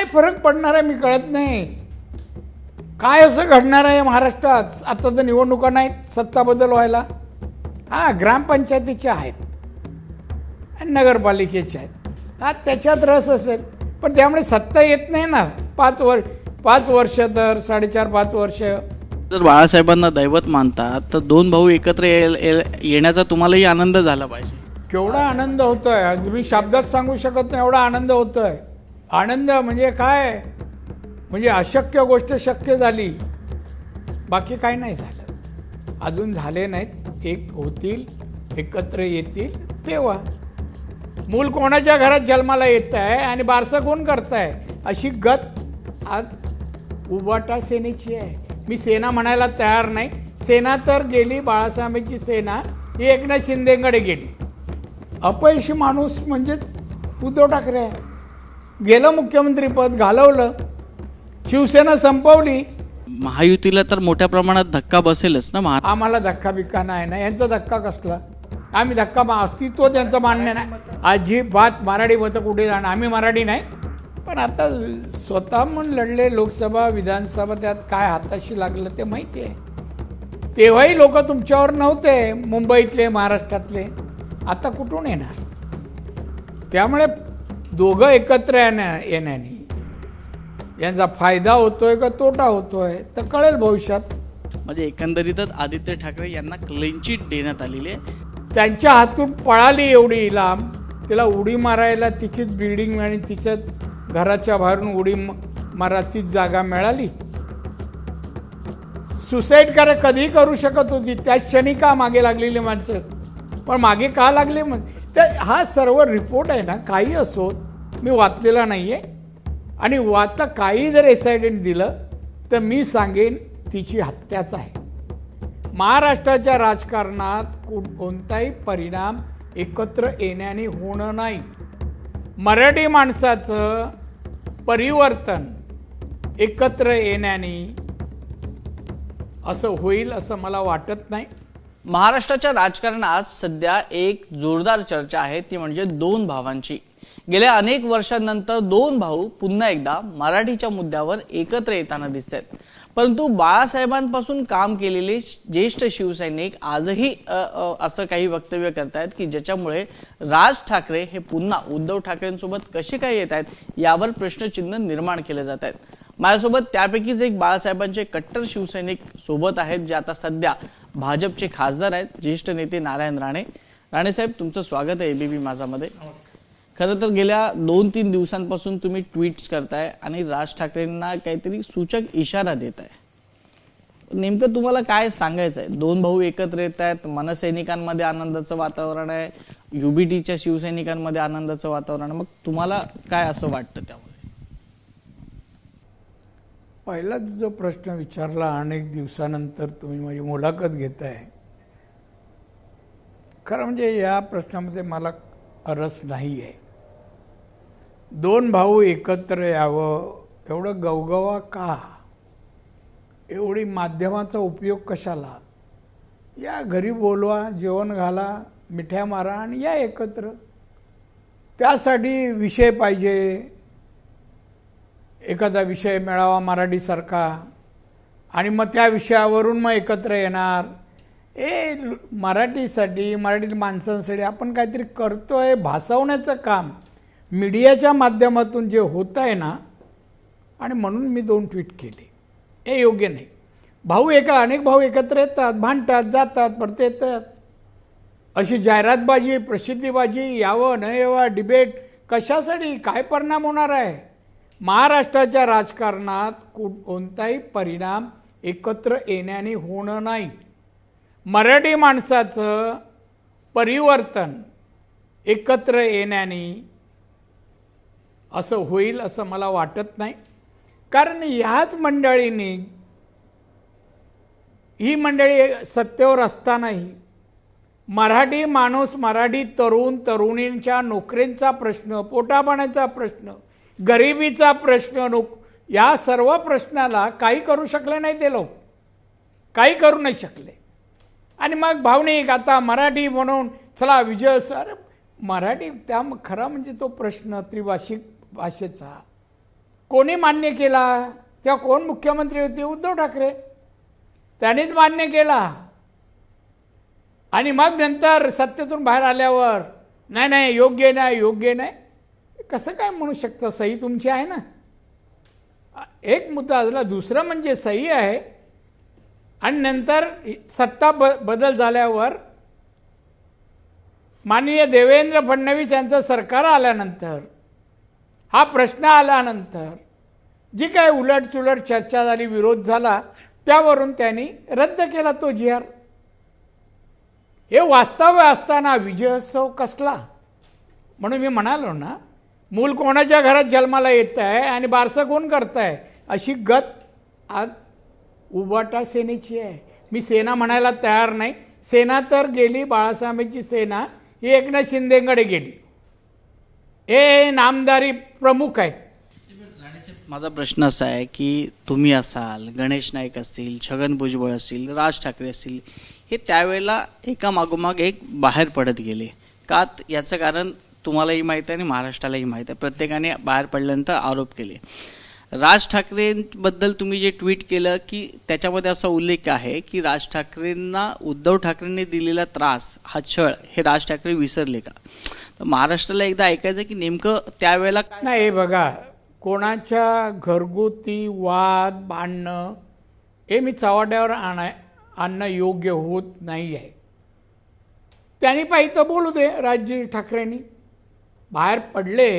काय फरक पडणार आहे मी कळत नाही. काय असं घडणार आहे महाराष्ट्रात? आता तर निवडणुका नाहीत सत्ता बदल व्हायला. हां, ग्रामपंचायतीच्या आहेत आणि नगरपालिकेच्या आहेत. हा, त्याच्यात रस असेल, पण त्यामुळे सत्ता येत नाही ना. 5 वर्ष तर 4.5-5 वर्ष. जर बाळासाहेबांना दैवत मानतात तर दोन भाऊ एकत्र येण्याचा तुम्हालाही आनंद झाला पाहिजे. केवढा आनंद होतोय, तुम्ही शब्दात सांगू शकत नाही एवढा आनंद होतोय. आनंद म्हणजे काय, म्हणजे अशक्य गोष्ट शक्य झाली, बाकी काही नाही झालं. अजून झाले नाहीत, एक होतील, एकत्र येतील तेव्हा. मूल कोणाच्या घरात जन्माला येत आहे आणि बारसं कोण करताय अशी गत आज उबाटा सेनेची आहे. मी सेना म्हणायला तयार नाही. सेना तर गेली, बाळासाहेबांची सेना ही एकनाथ शिंदेकडे गेली. अपयशी माणूस म्हणजेच उद्धव ठाकरे आहे. गेलं मुख्यमंत्रीपद, घालवलं, शिवसेना संपवली. महायुतीला तर मोठ्या प्रमाणात धक्का बसेलच ना. आम्हाला धक्का बिक्का नाही ना. यांचा धक्का कसला? आम्ही धक्का अस्तित्व त्यांचं मान्य नाही अजिबात. मराठी मतं कुठे जाणार? आम्ही मराठी नाही, पण आता स्वतः म्हणून लढले लोकसभा विधानसभा, त्यात काय हाताशी लागलं ते माहिती आहे. तेव्हाही लोक तुमच्यावर नव्हते, मुंबईतले महाराष्ट्रातले. आता कुठून येणार? त्यामुळे दोघं एकत्र येण्याने यांचा फायदा होतोय का तोटा होतोय तर कळेल भविष्यात. म्हणजे एकंदरीतच आदित्य ठाकरे यांना क्लीन चिट देण्यात आलेली आहे. त्यांच्या हातून पळाली एवढी लांब, तिला उडी मारायला तिचीच बिल्डिंग आणि तिच्याच घराच्या बाहेरून उडी मारा तीच जागा मिळाली. सुसाईड कधीही करू शकत होती, त्याच क्षणी का मागे लागलेली माणसं. पण मागे का लागले तर हा सर्व रिपोर्ट आहे ना, काही असो, मी वाचलेला नाही आहे. आणि वाचता काही जर एसायडेंट दिलं तर मी सांगेन तिची हत्याच आहे. महाराष्ट्राच्या राजकारणात कोणताही परिणाम एकत्र येण्याने होणं नाही. मराठी माणसाचं परिवर्तन एकत्र येण्याने असं होईल असं मला वाटत नाही. महाराष्ट्राच्या राजकारणात सध्या एक जोरदार चर्चा आहे, ती म्हणजे दोन भावांची. गेल्या अनेक वर्षांनंतर दोन भाऊ पुन्हा एकदा मराठीच्या मुद्द्यावर एकत्र येताना दिसत आहेत. परंतु बाळासाहेबांपासून काम केलेले ज्येष्ठ शिवसैनिक आजही असं काही वक्तव्य करतायत की ज्याच्यामुळे राज ठाकरे हे पुन्हा उद्धव ठाकरेंसोबत कसे काय येत आहेत यावर प्रश्नचिन्ह निर्माण केले जात आहेत. माझ्यासोबत त्यापैकीच एक बाळासाहेबांचे कट्टर शिवसैनिक सोबत आहेत, जे आता सध्या भाजपचे खासदार आहेत, ज्येष्ठ नेते नारायण राणे. राणे साहेब, तुमचं स्वागत आहे एबीपी माझामध्ये. खरं तर गेल्या 2-3 दिवसांपासून तुम्ही ट्विट्स करताय आणि राज ठाकरेंना काहीतरी सूचक इशारा देत आहे. नेमकं तुम्हाला काय सांगायचं आहे? दोन भाऊ एकत्र येत आहेत, मनसैनिकांमध्ये आनंदाचं वातावरण आहे, युबीटीच्या शिवसैनिकांमध्ये आनंदाचं वातावरण. मग तुम्हाला काय असं वाटतं त्यामुळे? पहिलाच जो प्रश्न विचारला, अनेक दिवसानंतर तुम्ही माझी मुलाखत घेताय, खरं म्हणजे या प्रश्नामध्ये मला रस नाही आहे. दोन भाऊ एकत्र यावं एवढं गवगवा का? एवढी माध्यमाचा उपयोग कशाला? या घरी बोलवा, जेवण घाला, मिठ्या मारा आणि या एकत्र. त्यासाठी विषय पाहिजे, एखादा विषय मिळावा मराठीसारखा, आणि मग त्या विषयावरून मग एकत्र येणार. मराठीसाठी, मराठी माणसांसाठी आपण काहीतरी करतोय, भासवण्याचं काम मीडियाच्या माध्यमातून जे होत आहे ना, आणि म्हणून मी 2 ट्विट केले. हे योग्य नाही. अनेक भाऊ एकत्र येतात, भांडतात, जातात, परत येतात. अशी जाहिरातबाजी, प्रसिद्धीबाजी, यावं न यावं, डिबेट कशासाठी? काय परिणाम होणार आहे? महाराष्ट्राच्या राजकारणात कोणताही परिणाम एकत्र येण्याने होणं नाही. मराठी माणसाचं परिवर्तन एकत्र येण्याने असं होईल असं मला वाटत नाही. कारण ह्याच मंडळींनी, ही मंडळी सत्तेवर असतानाही मराठी माणूस, मराठी तरुण तरुणींच्या नोकरींचा प्रश्न, पोटापाण्याचा प्रश्न, गरिबीचा प्रश्न, या सर्व प्रश्नाला काही करू शकले नाही ते लोक. काही करू नाही शकले. आणि मग भावनिक आता मराठी म्हणून चला विजय सर, मराठी त्या खरा म्हणजे तो प्रश्न त्रिभाषिक भाषेचा कोणी मान्य केला? तेव्हा कोण मुख्यमंत्री होते? उद्धव ठाकरे. त्यांनीच मान्य केला. आणि मग नंतर सत्तेतून बाहेर आल्यावर नाही नाही योग्य नाही योग्य नाही, कसं काय म्हणू शकतं? सही तुमची आहे ना. एक मुद्दा झाला. दुसरं म्हणजे सही आहे आणि नंतर सत्ता बदल झाल्यावर माननीय देवेंद्र फडणवीस यांचं सरकार आल्यानंतर, हा प्रश्न आल्यानंतर जी काय उलटसुलट चर्चा झाली, विरोध झाला, त्यावरून त्यांनी रद्द केला तो जी.आर. हे वास्तव्य असताना विजयोत्सव कसला? म्हणून मी म्हणालो ना, मूल कोणाच्या घरात जन्माला येत आहे आणि बारसं कोण करताय, अशी गत आज उबाटा सेनेची आहे. मी सेना म्हणायला तयार नाही. सेना तर गेली, बाळासाहेबांची सेना ही एकनाथ शिंदेकडे गेली. हे नामधारी प्रमुख आहेत. माझा प्रश्न असा आहे की तुम्ही असाल, गणेश नाईक असतील, छगन भुजबळ असतील, राज ठाकरे असतील, हे त्यावेळेला एका मागोमाग एक बाहेर पडत गेले का? याचं कारण तुम्हालाही माहीत आहे आणि महाराष्ट्रालाही माहीत आहे. प्रत्येकाने बाहेर पडल्यानंतर आरोप केले. राज ठाकरेंबद्दल तुम्ही जे ट्विट केलं की त्याच्यामध्ये असा उल्लेख आहे की राज ठाकरेंना उद्धव ठाकरेंनी दिलेला त्रास, हा छळ, हे राज ठाकरे विसरले का? तर महाराष्ट्राला एकदा ऐकायचं की नेमकं त्यावेळेला काय. नाही, हे बघा, कोणाच्या घरगुती वाद भांडणं हे मी चव्हाट्यावर आणणं योग्य होत नाही आहे. त्यांनी पाहिजे बोलू दे. राज ठाकरेंनी बाहेर पडले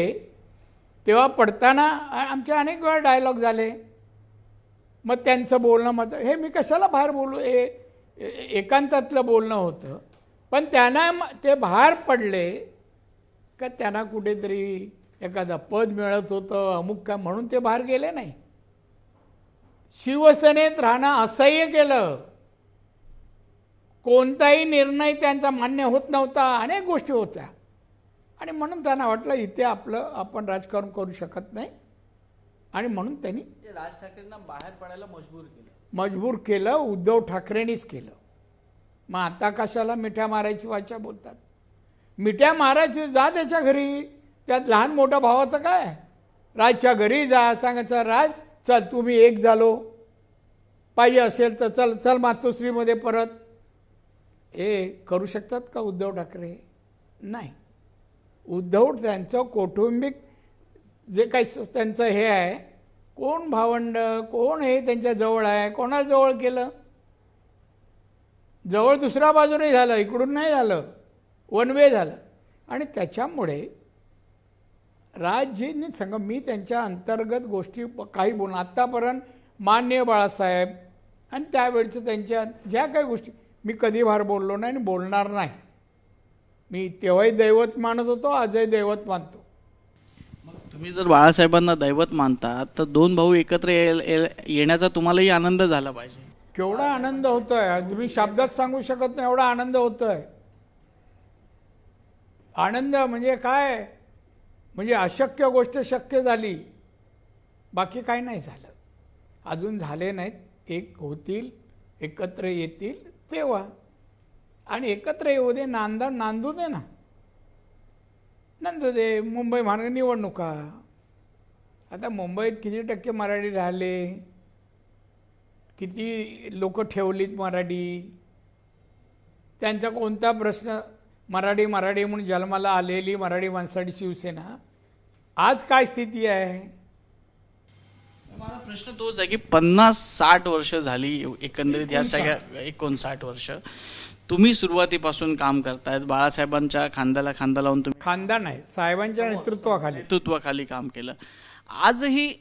तेव्हा पडताना आमचे अनेक वेळा डायलॉग झाले. मग त्यांचं बोलणं मत हे मी कशाला बाहेर बोलू, हे एकांतातलं बोलणं होतं. पण त्यांना ते बाहेर पडले का त्यांना कुठेतरी एखादं पद मिळत होतं, अमुक काय म्हणून ते बाहेर गेले नाही. शिवसेनेत राहणं असह्य केलं. कोणताही निर्णय त्यांचा मान्य होत नव्हता, अनेक गोष्टी होत्या. आणि म्हणून त्यांना वाटलं इथे आपण राजकारण करू शकत नाही, आणि म्हणून त्यांनी राज ठाकरेंना बाहेर पडायला मजबूर केलं. उद्धव ठाकरेंनीच केलं. मग आता कशाला मिठ्या मारायची वाचा बोलतात? मिठ्या मारायची, जा त्याच्या घरी. त्यात लहान मोठ्या भावाचं काय? राजच्या घरी जा, सांगायचं राज चल तुम्ही एक झालो, पाहिजे असेल तर चल चल मातोश्रीमध्ये परत. हे करू शकतात का उद्धव ठाकरे? नाही. उद्धव त्यांचं कौटुंबिक जे काही त्यांचं हे आहे, कोण भावंड कोण हे त्यांच्या जवळ आहे, कोणाला जवळ केलं? जवळ दुसऱ्या बाजूने झालं, इकडून नाही झालं, वन वे झालं. आणि त्याच्यामुळे राजजींनी सांगा, मी त्यांच्या अंतर्गत गोष्टी काही बोलणं आत्तापर्यंत माननीय बाळासाहेब आणि त्यावेळच्या त्यांच्या ज्या काही गोष्टी मी कधी बाहेर बोललो नाही आणि बोलणार नाही. मी तेव्हाही दैवत मानत होतो, आजही दैवत मानतो. मग तुम्ही जर बाळासाहेबांना दैवत मानता तर दोन भाऊ एकत्र येण्याचा तुम्हालाही आनंद झाला पाहिजे. केवढा आनंद होतोय, तुम्ही शब्दात सांगू शकत नाही एवढा आनंद होतोय. आनंद म्हणजे काय? म्हणजे अशक्य गोष्ट शक्य झाली, बाकी काही नाही झालं. अजून झाले नाहीत. एक होतील, एकत्र येतील तेव्हा. आणि एकत्र येऊ दे, नांदू दे ना, नांदू दे. मुंबई महानगर निवडणुका, आता मुंबईत किती टक्के मराठी राहिले, किती लोक ठेवलीत मराठी, त्यांचा कोणता प्रश्न, मराठी म्हणून जन्माला आलेली मराठी माणसाची शिवसेना, आज काय स्थिती आहे? माझा प्रश्न तोच आहे की 50-60 वर्ष झाली एकंदरीत या सगळ्या, 59 वर्ष तुम्ही सुरुवातीपासून काम करतायत. बाळासाहेबांच्या खांद्याला खांदा लावून तुम्ही, खांदा नाही, साहेबांच्या नेतृत्वाखाली काम केलं. आजही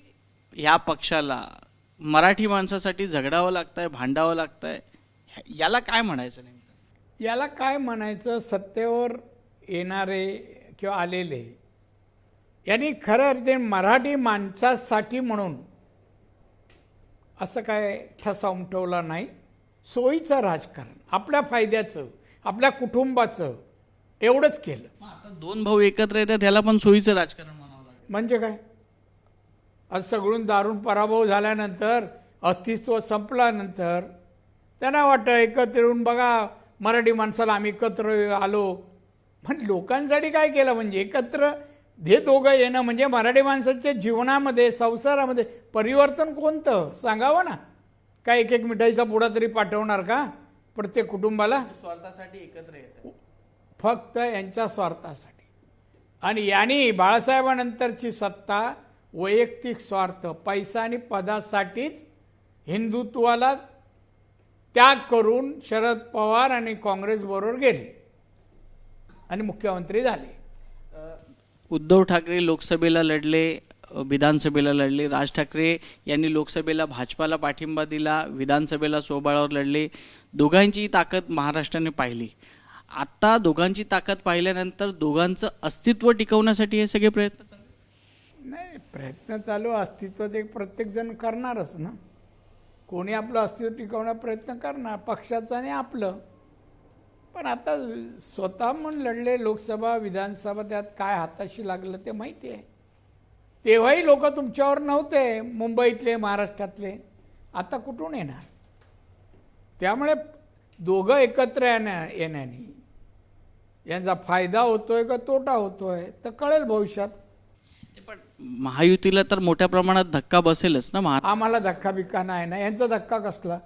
या पक्षाला मराठी माणसासाठी झगडावं लागतंय, भांडावं लागतंय. याला काय म्हणायचं नेमकं? याला काय म्हणायचं? सत्तेवर येणारे किंवा आलेले यांनी खरं अर्थाने मराठी माणसासाठी म्हणून असं काय ठसा उमटवला नाही. सोयीचं राजकारण, आपल्या फायद्याचं, आपल्या कुटुंबाचं, एवढंच केलं. आता दोन भाऊ एकत्र येतात, त्याला पण सोयीचं राजकारण म्हणावं लागेल. म्हणजे काय? आज सगळून दारुण पराभव झाल्यानंतर, अस्तित्व संपल्यानंतर त्यांना वाटतं एकत्र येऊन बघा मराठी माणसाला आम्ही एकत्र आलो. पण लोकांसाठी काय केलं? म्हणजे एकत्र हे दोघं येणं म्हणजे मराठी माणसाच्या जीवनामध्ये संसारामध्ये परिवर्तन कोणतं सांगावं ना. काय एक एक मिठाईचा पुडा तरी पाठवणार का प्रत्येक कुटुंबाला? स्वार्थासाठी एकत्र येतात. फक्त यांच्या स्वार्थासाठी. आणि यांनी बाळासाहेबांनंतरची सत्ता वैयक्तिक स्वार्थ, पैसा आणि पदासाठीच हिंदुत्वाला त्याग करून शरद पवार आणि काँग्रेसबरोबर गेले आणि मुख्यमंत्री झाले. उद्धव ठाकरे लोकसभेला लढले, विधानसभेला लढले. राज ठाकरे यांनी लोकसभेला भाजपाला पाठिंबा दिला, विधानसभेला स्वबळावर लढले. दोघांची ताकद महाराष्ट्राने पाहिली. आता दोघांची ताकद पाहिल्यानंतर दोघांचं अस्तित्व टिकवण्यासाठी हे सगळे प्रयत्न चालू आहेत. नाही, प्रयत्न चालू, अस्तित्व ते प्रत्येकजण करणारच ना. कोणी आपलं अस्तित्व टिकवण्याचा प्रयत्न करणार, पक्षाचं आणि आपलं. पण आता स्वतः म्हणून लढले लोकसभा विधानसभा, त्यात काय हाताशी लागलं ते माहिती आहे. तेव्हाही लोक तुमच्यावर नव्हते, मुंबईतले महाराष्ट्रातले. आता कुठून येणार? त्यामुळे दोघं एकत्र येण्याने यांचा फायदा होतोय का तोटा होतोय तर कळेल भविष्यात. पण महायुतीला तर मोठ्या प्रमाणात धक्का बसेलच ना. आम्हाला धक्का बिक्का नाही ना. यांचा धक्का कसला?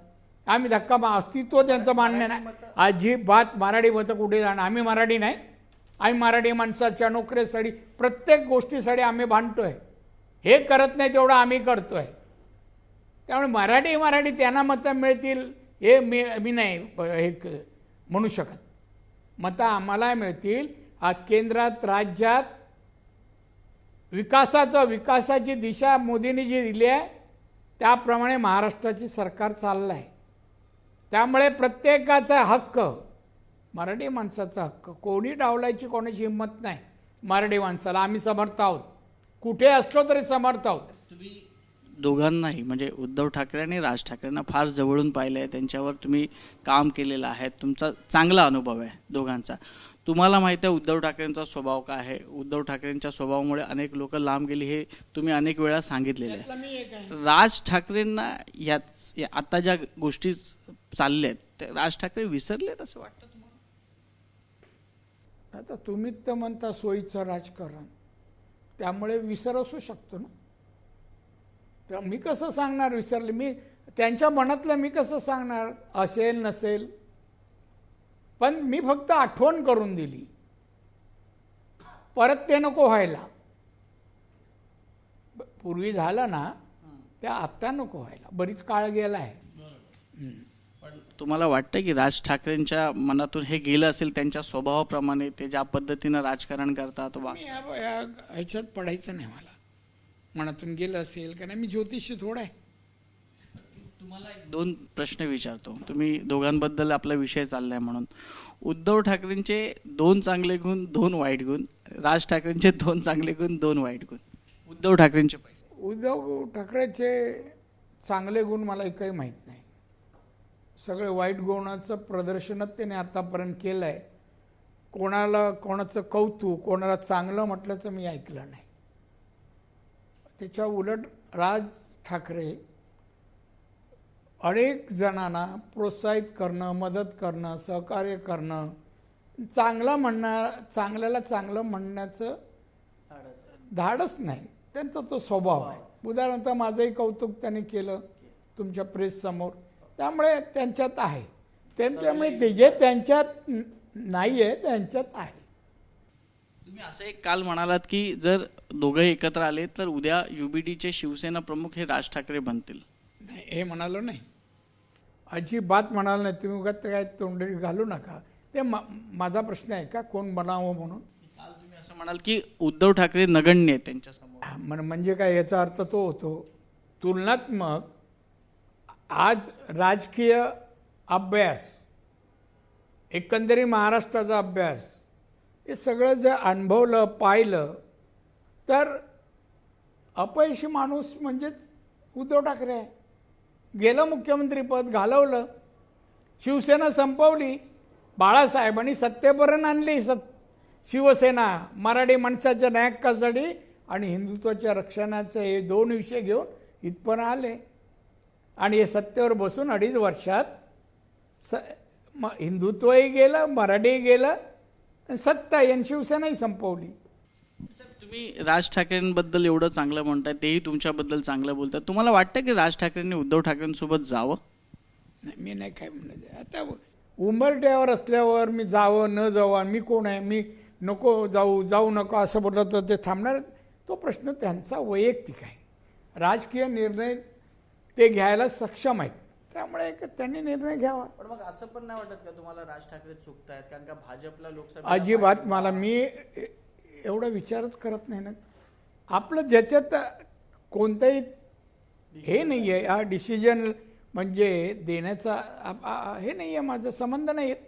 आम्ही धक्का अस्तित्व त्यांचं मान्य नाही. अजिबात मराठी मतं कुठे जाणार? आम्ही मराठी नाही. आम्ही मराठी माणसाच्या नोकरीसाठी प्रत्येक गोष्टीसाठी आम्ही भांडतोय. हे करत नाही तेवढं आम्ही करतोय. त्यामुळे मराठी त्यांना मतं मिळतील हे मी नाही हे म्हणू शकत. मतं आम्हाला मिळतील. आज केंद्रात राज्यात विकासाची दिशा मोदींनी जी दिली आहे त्याप्रमाणे महाराष्ट्राची सरकार चाललं आहे. त्यामुळे प्रत्येकाचा हक्क, मराठी माणसाचा हक्क कोणी डावलायची कोणाची हिंमत नाही. मराठी माणसाला आम्ही समर्थ आहोत, कुठे असलो तरी समर्थ आहोत. तुम्ही दोघांनाही म्हणजे उद्धव ठाकरे आणि राज ठाकरेंना फार जवळून पाहिलं आहे, त्यांच्यावर तुम्ही काम केलेलं आहे, तुमचा चांगला अनुभव आहे दोघांचा. तुम्हाला माहिती आहे उद्धव ठाकरेंचा स्वभाव काय आहे. उद्धव ठाकरेंच्या स्वभावामुळे अनेक लोक लांब गेली, हे तुम्ही अनेक वेळा सांगितलेलं आहे. राज ठाकरेंना आता ज्या गोष्टी चालल्यात ते राज ठाकरे विसरलेत असं वाटतं तुम्हाला? आता तुम्हीच तर म्हणता सोयीचं राजकारण, त्यामुळे विसर असू शकतो ना. तर मी कसं सांगणार विसरले? मी त्यांच्या मनातलं मी कसं सांगणार? असेल नसेल, पण मी फक्त आठवण करून दिली. परत ते नको व्हायला. पूर्वी झालं ना ते आता नको व्हायला. बरीच काळ गेला आहे. पण तुम्हाला वाटतं की राज ठाकरेंच्या मनातून हे गेलं असेल त्यांच्या स्वभावाप्रमाणे, ते ज्या पद्धतीनं राजकारण करतात? ह्याच्यात पडायचं नाही मला. मनातून गेलं असेल का नाही. मी ज्योतिषी थोडा आहे. तुम्हाला एक दोन प्रश्न विचारतो. तुम्ही दोघांबद्दल आपला विषय चाललाय म्हणून. उद्धव ठाकरेंचे 2 चांगले गुण 2 वाईट गुण, राज ठाकरेंचे 2 चांगले गुण 2 वाईट गुण. उद्धव ठाकरेंचे पहिले. उद्धव ठाकरेचे चांगले गुण मला काही माहीत नाही. सगळे वाईट गुणाचं प्रदर्शनच त्याने आतापर्यंत केलं आहे. कोणाचं कौतुक, कोणाला चांगलं म्हटल्याचं मी ऐकलं नाही. त्याच्या उलट राज ठाकरे अनेक जणांना प्रोत्साहित करणं, मदत करणं, सहकार्य करणं, चांगल्याला चांगलं म्हणण्याचं धाडस नाही. त्यांचा तो स्वभाव आहे. उदाहरणार्थ माझंही कौतुक त्यांनी केलं तुमच्या प्रेससमोर. त्यामुळे त्यांच्यात आहे. त्यामुळे ते जे त्यांच्यात नाही आहे त्यांच्यात आहे. तुम्ही असं एक काल म्हणालात की जर दोघे एकत्र आले तर उद्या युबीडीचे शिवसेना प्रमुख हे राज ठाकरे बनतील. नाही, हे म्हणालो नाही, अजिबात म्हणाल नाही. तुम्ही उगाच काय तोंडी घालू नका. ते माझा प्रश्न आहे का कोण बनावं म्हणून? काल तुम्ही असं म्हणाल की उद्धव ठाकरे नगण्य आहेत त्यांच्यासमोर. म्हणजे काय याचा अर्थ तो होतो तुलनात्मक. आज राजकीय अभ्यास, एकंदरीत महाराष्ट्राचा अभ्यास, हे सगळं जर अनुभवलं पाहिलं तर अपयशी माणूस म्हणजेच उद्धव ठाकरे आहे. गेलं मुख्यमंत्रीपद घालवलं, शिवसेना संपवली, बाळासाहेबांनी सत्तेपर्यंत आणली शिवसेना मराठी माणसाच्या न्यायकासाठी आणि हिंदुत्वाच्या रक्षणाचे हे 2 विषय घेऊन इथपर्यंत आले. आणि हे सत्तेवर बसून 2.5 वर्षात हिंदुत्वही गेलं, मराठीही गेलं, सत्ता आणि शिवसेनाही संपवली. तुम्ही राज ठाकरेंबद्दल एवढं चांगलं म्हणताय, तेही तुमच्याबद्दल चांगलं बोलतात. तुम्हाला वाटतं की राज ठाकरेंनी उद्धव ठाकरेंसोबत जावं? नाही, मी नाही काय म्हणत. आता उंबरठ्यावर असल्यावर मी जावं न जावं, आणि मी कोण आहे, मी नको जाऊ नको असं बोललं तर ते थांबणार? तो प्रश्न त्यांचा वैयक्तिक आहे. राजकीय निर्णय ते घ्यायला सक्षम आहेत, त्यामुळे त्यांनी निर्णय घ्यावा. पण मग असं पण नाही वाटत का तुम्हाला राज ठाकरे चुकतायत? कारण का भाजपला लोकसभा अजिबात मला मी एवढा विचारच करत नाही ना. आपलं ज्याच्यात कोणतंही हे नाही आहे, हा डिसिजन म्हणजे देण्याचा हे नाही आहे, माझा संबंध नाही आहेत.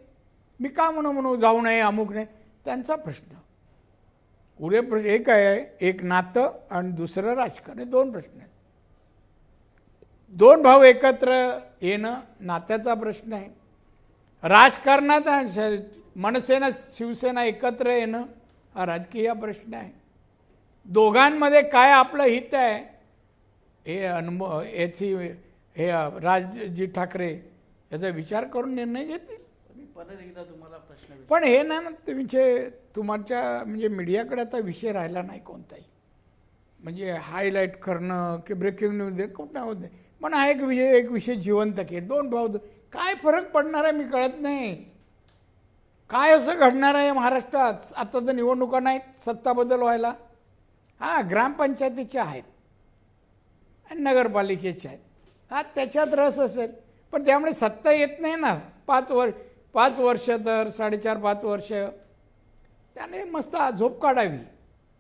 मी का म्हणू जाऊ नये अमुक नाही, त्यांचा प्रश्न. पुढे एक आहे, एक नातं आणि दुसरं राजकारण, हे दोन प्रश्न आहेत. दोन भाऊ एकत्र येणं नात्याचा प्रश्न आहे. राजकारणात मनसेना शिवसेना एकत्र येणं हा राजकीय प्रश्न आहे. दोघांमध्ये काय आपलं हित आहे हे याची हे राजजी ठाकरे याचा विचार करून निर्णय घेतील. मी परत एकदा तुम्हाला प्रश्न पण हे ना तुमच्या म्हणजे मीडियाकडे आता विषय राहिला नाही कोणताही, म्हणजे हायलाईट करणं की ब्रेकिंग न्यूज दे कुठं होत नाही. पण हा एक विषय जिवंत केला. दोन भाऊ, काय फरक पडणार आहे मी कळत नाही. काय असं घडणार आहे महाराष्ट्रात? आता तर निवडणुका नाहीत, सत्ता बदल व्हायला. हां, ग्रामपंचायतीच्या आहेत आणि नगरपालिकेच्या आहेत. हा त्याच्यात रस असेल, पण त्यामुळे सत्ता येत नाही ना. 5 वर्ष तर 4.5-5 वर्ष त्याने मस्त झोप काढावी,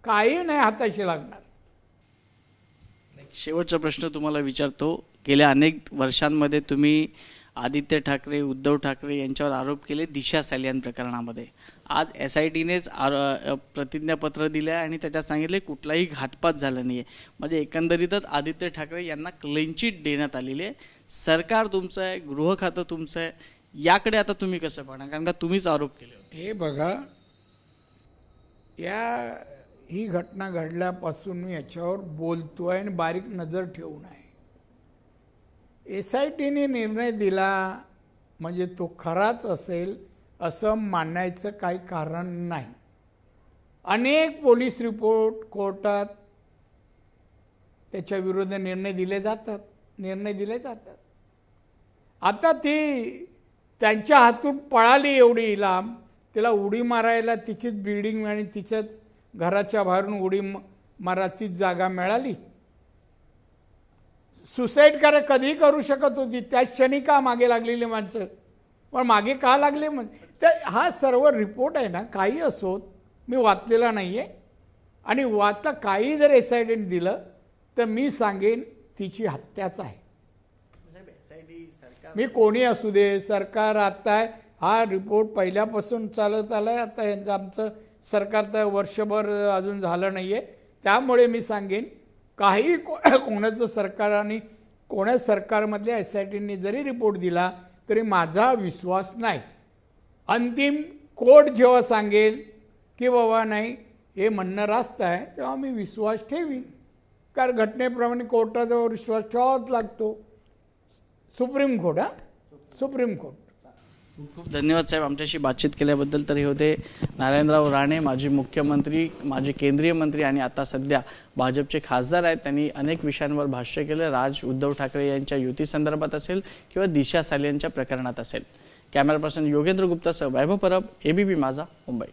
काही नाही हाताशी लागणार. शेवटचा प्रश्न तुम्हाला विचारतो. गेल्या अनेक वर्षांमध्ये तुम्ही आदित्य ठाकरे, उद्धव ठाकरे यांच्यावर आरोप केले दिशा सालियन प्रकरणामध्ये. आज SITनेच प्रतिज्ञापत्र दिलं आहे आणि त्याच्यात सांगितले कुठलाही घातपात झाला नाही आहे. म्हणजे एकंदरीतच आदित्य ठाकरे यांना क्लीन चिट देण्यात आलेली आहे. सरकार तुमचं आहे, गृह खातं तुमचं आहे, याकडे आता तुम्ही कसं पाहणार? कारण का तुम्हीच आरोप केले. हे बघा, ही घटना घडल्यापासून मी याच्यावर बोलतोय आणि बारीक नजर ठेवून आहे. SITने निर्णय दिला म्हणजे तो खराच असेल असं मानायचं काही कारण नाही. अनेक पोलीस रिपोर्ट कोर्टात त्याच्या विरुद्ध निर्णय दिले जातात. आता ती त्यांच्या हातून पळाली एवढी लांब, तिला उडी मारायला तिचीच बिल्डिंग आणि तिच्याच घराच्या बाहेरून उडी मारा तीच जागा मिळाली. सुसाईड कधीही करू शकत होती, त्याच क्षणी का मागे लागलेली माणसं? पण मागे का लागले तर हा सर्व रिपोर्ट आहे ना, काही असोत, मी वाचलेला नाही आहे. आणि वाचता काही जर SITने दिलं तर मी सांगेन तिची हत्याच आहे. मी कोणी असू दे, सरकार आता आहे, हा रिपोर्ट पहिल्यापासून चालत आलाय. आता यांचं आमचं सरकार तर वर्षभर अजून झालं नाही आहे. त्यामुळे मी सांगेन काही कोणाचं सरकार आणि कोणा सरकारमधल्या SITने जरी रिपोर्ट दिला तरी माझा विश्वास नाही. अंतिम कोर्ट जेव्हा सांगेल की बाबा नाही हे म्हणणं रास्त आहे, तेव्हा मी विश्वास ठेवीन. कारण घटनेप्रमाणे कोर्टावर विश्वास ठेवावाच लागतो. Supreme court. खूप खूप धन्यवाद साहेब आमच्याशी बातचीत केल्याबद्दल. तर हे होते नारायणराव राणे, माजी मुख्यमंत्री, माजी केंद्रीय मंत्री आणि आता सध्या भाजपचे खासदार आहेत. त्यांनी अनेक विषयांवर भाष्य केलं. उद्धव ठाकरे यांच्या युती संदर्भात असेल किंवा दिशा सालियनच्या प्रकरणात असेल. कॅमेरा पर्सन योगेंद्र गुप्तासह वैभव परब, ABP माझा, मुंबई.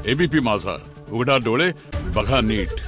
ABP माझा, उघडा डोळे बघा नीट.